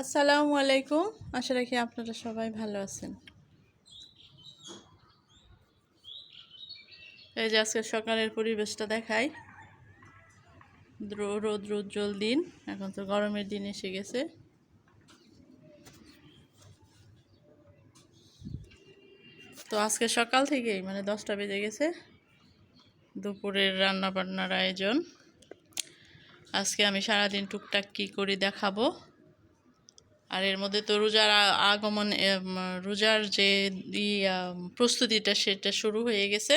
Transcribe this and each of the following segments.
আসসালামু আলাইকুম। আশা রাখি আপনারা সবাই ভালো আছেন। এই যে আজকে সকালের পরিবেশটা দেখাই। রোদ উজ্জ্বল দিন। এখন তো গরমের দিন এসে গেছে। তো আজকে সকাল থেকেই মানে 10টা বেজে গেছে, দুপুরের রান্না বান্নার আয়োজন। আজকে আমি সারাদিন টুকটাক কী করি দেখাবো। আর এর মধ্যে তো রোজার আগমন, রোজার যে প্রস্তুতিটা সেটা শুরু হয়ে গেছে।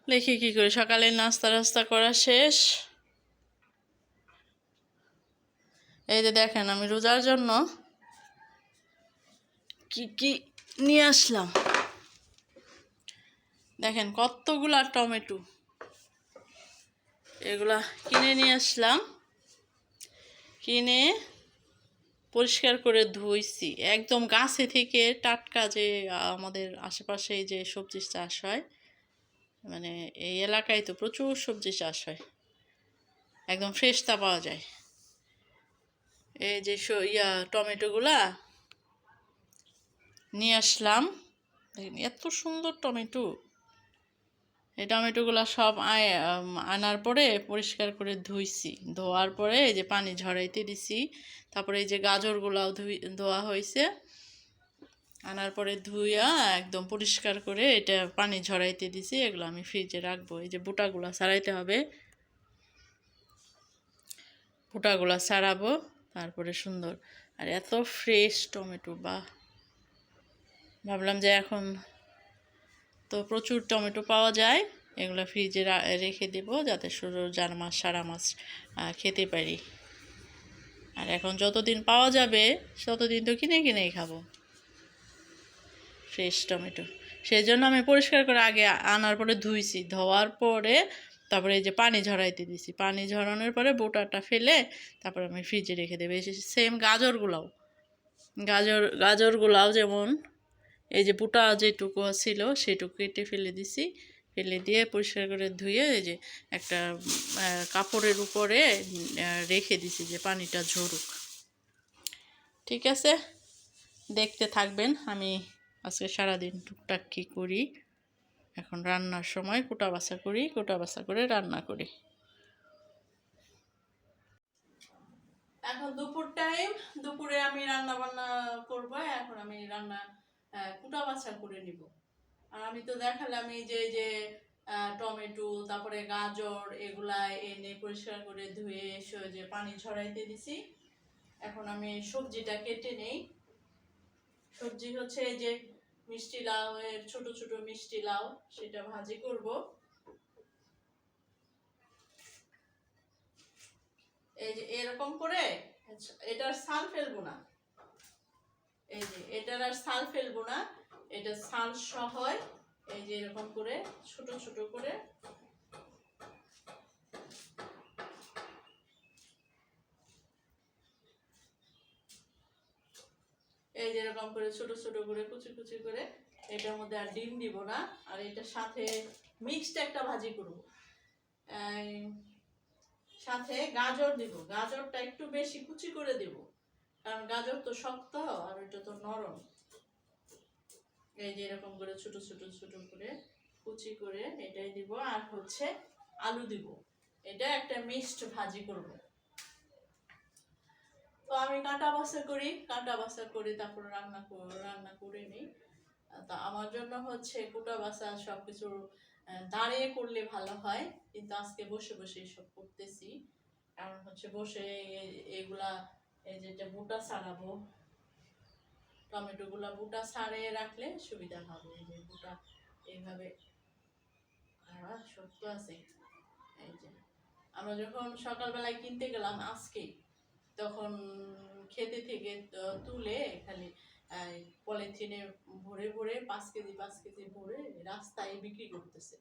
দেখি কী করি। সকালে নাস্তা করা শেষ। এই যে দেখেন আমি রোজার জন্য কি কি নিয়ে আসলাম। দেখেন কতগুলা টমেটো, এগুলা কিনে নিয়ে আসলাম। কিনে পরিষ্কার করে ধুইছি একদম গাছে থেকে টাটকা। যে আমাদের আশেপাশে যে সবজি চাষ হয়, মানে এই এলাকায় তো প্রচুর সবজি চাষ হয়, একদম ফ্রেশটা পাওয়া যায়। এই যে টমেটোগুলা নিয়ে আসলাম। দেখেন এত সুন্দর টমেটো। এই টমেটোগুলো সব আনার পরে পরিষ্কার করে ধুইছি। ধোয়ার পরে এই যে পানি ঝরাইতে দিছি। তারপরে এই যে গাজরগুলাও ধোয়া হয়েছে। আনার পরে ধুইয়া একদম পরিষ্কার করে এটা পানি ঝরাইতে দিছি। এগুলো আমি ফ্রিজে রাখবো। এই যে বুটাগুলা ছাড়াইতে হবে, বুটাগুলা ছাড়াবো তারপরে সুন্দর। আর এত ফ্রেশ টমেটো, ভাবলাম যে এখন তো প্রচুর টমেটো পাওয়া যায়, এগুলো ফ্রিজে রেখে দেব যাতে রোজার মাস সারা মাস খেতে পারি। আর এখন যতদিন পাওয়া যাবে ততদিন তো কিনেই খাবো ফ্রেশ টমেটো। সেই জন্য আমি পরিষ্কার করে আগে আনার পরে ধুইছি। ধোয়ার পরে তারপরে এই যে পানি ঝরাইতে দিছি। পানি ঝরানোর পরে বোটাটা ফেলে তারপরে আমি ফ্রিজে রেখে দেবো। সেম গাজরগুলাও যেমন এই যে বুটা যেটুকু ছিল সেটুকু কেটে ফেলে দিছি। ফেলে দিয়ে পরিষ্কার করে ধুয়ে এই যে একটা কাপড়ের উপরে রেখে দিছি যে পানিটা ঝরুক। ঠিক আছে, দেখতে থাকবেন আমি আজকে সারাদিন টুকটাক কী করি। এখন রান্নার সময় কোটা বাছা করে রান্না করি। এখন দুপুর টাইম, দুপুরে আমি রান্না বান্না করবো। এখন আমি রান্না কোটা বাছা করে নিব। আর আমি তো দেখালাম এই যে টমেটো তারপরে গাজর এগুলা এনে পরিষ্কার করে ধুয়ে যে পানি ঝরাইতে দিছি। এখন আমি সবজিটা কেটে নেই। সবজি হচ্ছে এই যে মিষ্টি লাউ, এর ছোট ছোট মিষ্টি লাউ, সেটা ভাজি করব। এই যে এরকম করে এটার ছাল ফেলবো না। এই যে এটার আর ছাল ফেলবো না, এটা ছাল সহ এই যে এরকম করে ছোট ছোট করে এই যে এরকম করে ছোট ছোট করে কুচি কুচি করে এটার মধ্যে আর ডিম দিব না। আর এটার সাথে মিক্সড একটা ভাজি করব। সাথে গাজর দিব। গাজরটা একটু বেশি কুচি করে দেব, কারণ গাজর তো শক্ত আর এটা তো নরম। এই যে এরকম করে ছোট ছোট ছোট করে কুচি করে এটাই দিব। আর হচ্ছে আলু দিব। এটা একটা মিক্সড ভাজি করব। তো আমি কাঁটা বাছা করি তারপর রান্না করে নিই। তা আমার জন্য হচ্ছে কোটা বাছা সবকিছু দাঁড়িয়ে করলে ভালো হয়, কিন্তু আজকে বসে বসে সব করতেছি। কারণ হচ্ছে বসে এগুলা এই যেটা বুটা ছাড়াবো, টমেটো গুলা বুটা ছাড়িয়ে রাখলে সুবিধা হবে। এই যে বুটা এইভাবে শক্ত আছে। এই যে আমরা যখন সকালবেলায় কিনতে গেলাম আজকে, তখন খেতে থেকে তুলে খালি পলিথিনে ভরে ভরে 5 কেজি ভরে রাস্তায় বিক্রি করতেছে।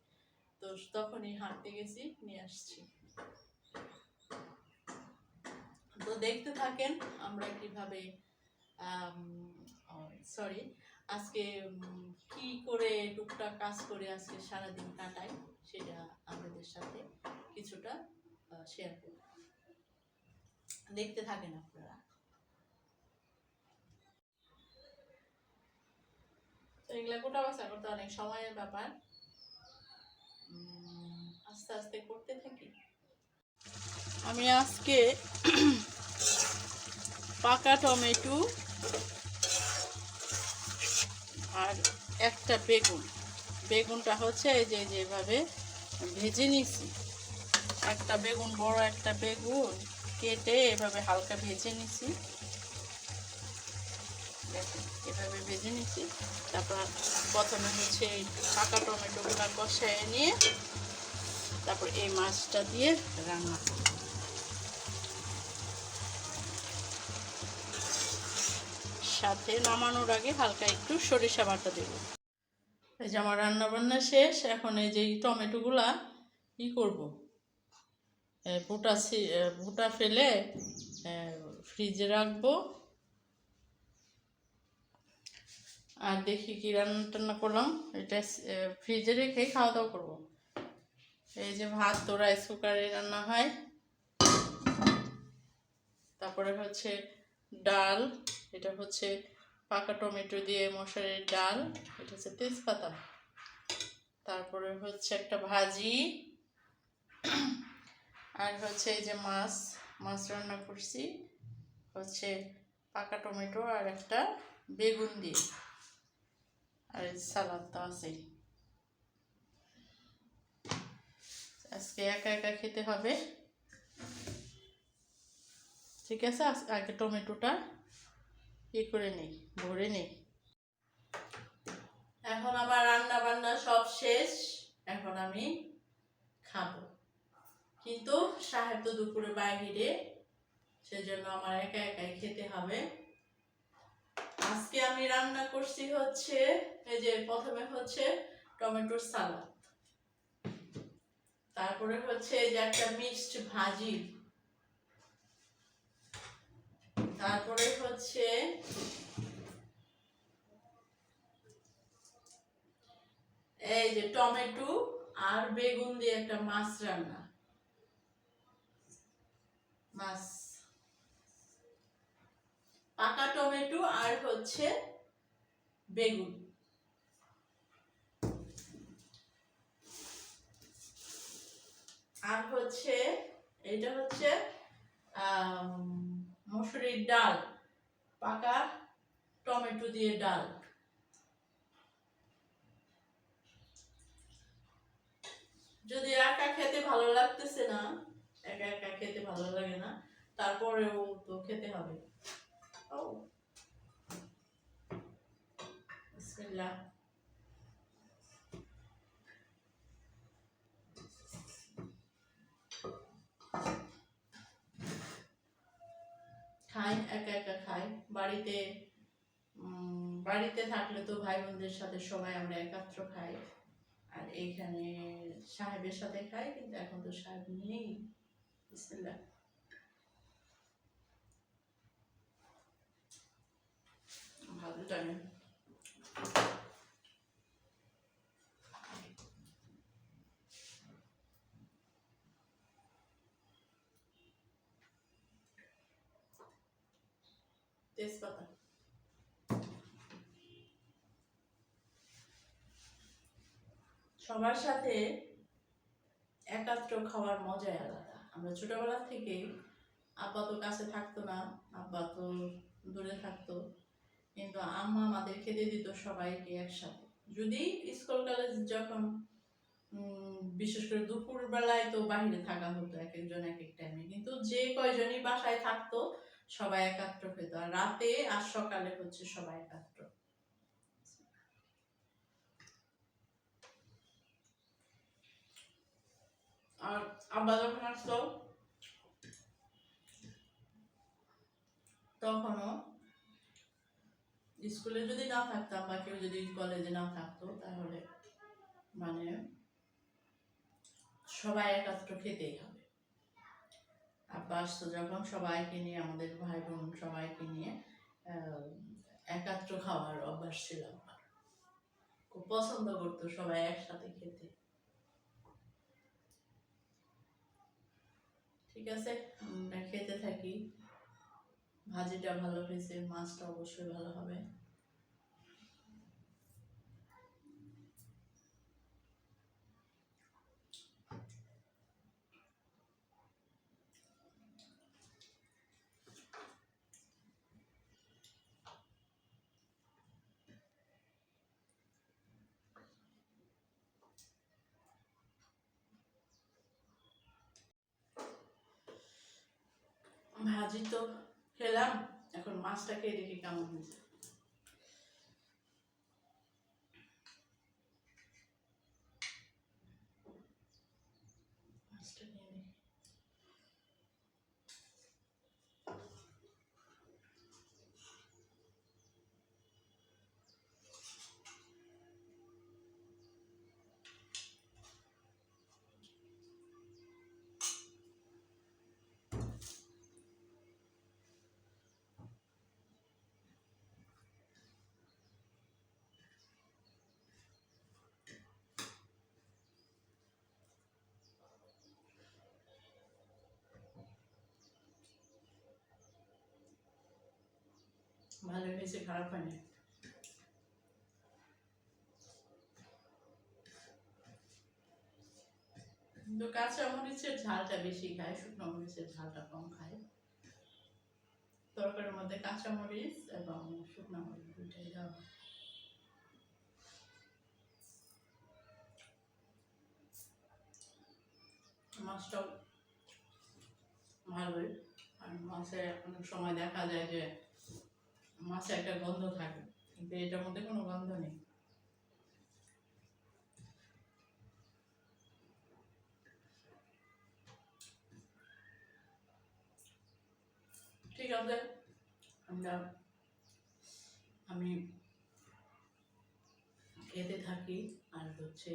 তো তখনই হাঁটতে গেছি, নিয়ে আসছি। তো দেখতে থাকেন আমরা কিভাবে আজকে কি করে টুকটাক কাজ করে আজকে সারাদিন কাটাই, সেটা আপনাদের সাথে কিছুটা শেয়ার করব। দেখতে থাকেন আপনারা। তো এগুলা গোটা বাছা করতে অনেক সময়ের ব্যাপার, আস্তে আস্তে করতে থাকি। আমি আজকে পাকা টমেটো আর একটা বেগুনটা হচ্ছে এই যে যেভাবে ভেজে নিছি। একটা বেগুন, বড় একটা বেগুন কেটে এভাবে হালকা ভেজে নিছি, দেখুন এভাবে ভেজে নিছি। তারপর প্রথমে হচ্ছে এই পাকা টমেটোগুলো কষায় নিয়ে তারপর এই মাছটা দিয়ে রান্না করব। সাথে নামানোর আগে হালকা একটু সরিষা বাটা দেব। এই যে আমার রান্না বান্না শেষ। এখন এই যে টমেটোগুলা কি করব, ভুটা ফেলে ফ্রিজে রাখবো। আর দেখি কি রান্না টান্না করলাম, এটা ফ্রিজে রেখে খাওয়া দাওয়া করবো। এই যে ভাত তো রাইস কুকারে রান্না হয়। তারপরে হচ্ছে ডাল, এটা হচ্ছে পাকা টমেটো দিয়ে মশারির ডাল, এটা হচ্ছে তেজপাতা। তারপরে হচ্ছে একটা ভাজি, আর হচ্ছে এই যে মাছ রান্না করছি হচ্ছে পাকা টমেটো আর একটা বেগুন দিয়ে, আর সালাদ তো আছেই। আজকে একা একা খেতে হবে, ঠিক আছে। আগে টমেটোটা করে নেই, ভরে নেই। এখন আমার রান্না বান্না সব শেষ, এখন আমি খাবো। কিন্তু সাহেব তো দুপুরে বাইরে, সেজন্য আমার একা একাই খেতে হবে। আজকে আমি রান্না করছি হচ্ছে এই যে প্রথমে হচ্ছে টমেটোর সালাদ, তারপরে হচ্ছে এই যে একটা মিক্সড ভাজি, তারপরে হচ্ছে এই যে টমেটো আর বেগুন দিয়ে একটা মাছ রান্না, মাছ পাকা টমেটো আর হচ্ছে বেগুন। আর হচ্ছে এটা হচ্ছে মসুরির ডাল, পাকা টমেটো দিয়ে ডাল। যদি একা খেতে ভালো লাগতেছে না, একা একা খেতে ভালো লাগে না, তারপরেও তো খেতে হবে। ও বিসমিল্লাহ। খাই, একা একা খাই। বাড়িতে থাকলে তো ভাই বোনদের সাথে সবাই আমরা একাত্র খাই, আর এইখানে সাহেবের সাথে খাই, কিন্তু এখন তো সাহেব নেই। বিসমিল্লাহ। ভালো জানেন তেজপাতা। সবার সাথে একাত্র খাওয়ার মজাই আলাদা। আমরা ছোটবেলা থেকে, আব্বা তো কাছে থাকতো না, আব্বা তো দূরে থাকতো, কিন্তু আম্মা আমাদের খেতে দিত সবাইকে একসাথে। যদি স্কুল কলেজ যখন বিশেষ করে দুপুর বেলায় তো বাহিরে থাকা হতো, এক একজন এক এক টাইমে, কিন্তু যে কয়জনই বাসায় থাকতো সবাই একাত্র খেত, আর রাতে আর সকালে হচ্ছে সবাই একাত্র। আর আব্বা যখন আসতো তখনও স্কুলে যদি না থাকতাম বা কেউ যদি কলেজে না থাকতো, তাহলে মানে সবাই একাত্র খেতেই হবে। আব্বা আসতো যখন সবাইকে নিয়ে, আমাদের ভাই বোন সবাইকে নিয়ে একাত্র খাওয়ার অভ্যাস ছিল। খুব পছন্দ করতো সবাই একসাথে খেতে। ঠিক আছে, আমরা খেতে থাকি। ভাজিটা ভালো হয়েছে, মাছটা অবশ্যই ভালো হবে। ভাজি তো খেলাম, এখন মাছটা খেয়ে দেখি কেমন হয়েছে। মাছটা খেয়ে দেখি। ভালো হয়েছে, খারাপ হয়নি। কিন্তু কাঁচা মরিচের ঝালটা বেশি খায়, শুকনো মরিচের ঝালটা কম খায়। তরকারির মধ্যে কাঁচা মরিচ এবং শুকনো মরিচ দুইটাই দেওয়া। মাছটাও ভালোই। আর মাছে অনেক সময় দেখা যায় যে মাছে একটা গন্ধ থাকে, কিন্তু এটার মধ্যে কোনো গন্ধ নেই। ঠিক আছে, আমি খেতে থাকি। আর হচ্ছে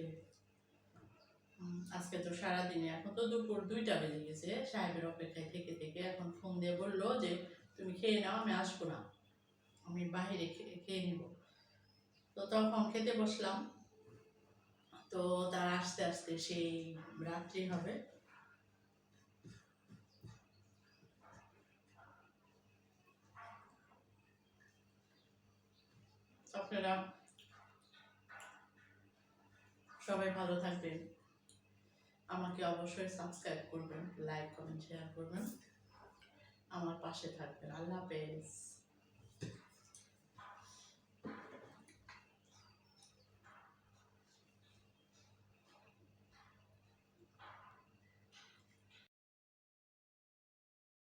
আজকে তো সারাদিনে, এখন তো দুপুর 2টা বেজে গেছে, সাহেবের অপেক্ষায় থেকে থেকে এখন ফোন দিয়ে বললো যে তুমি খেয়ে নাও, আমি আসবো না, আমি বাহিরে খেয়ে নিব। তো তখন খেতে বসলাম, তো তার আস্তে আস্তে সেই রাত্রি হবে। আপনারা সবাই ভালো থাকবেন, আমাকে অবশ্যই সাবস্ক্রাইব করবেন, লাইক কমেন্ট শেয়ার করবেন, আমার পাশে থাকবেন। আল্লাহ হাফেজ।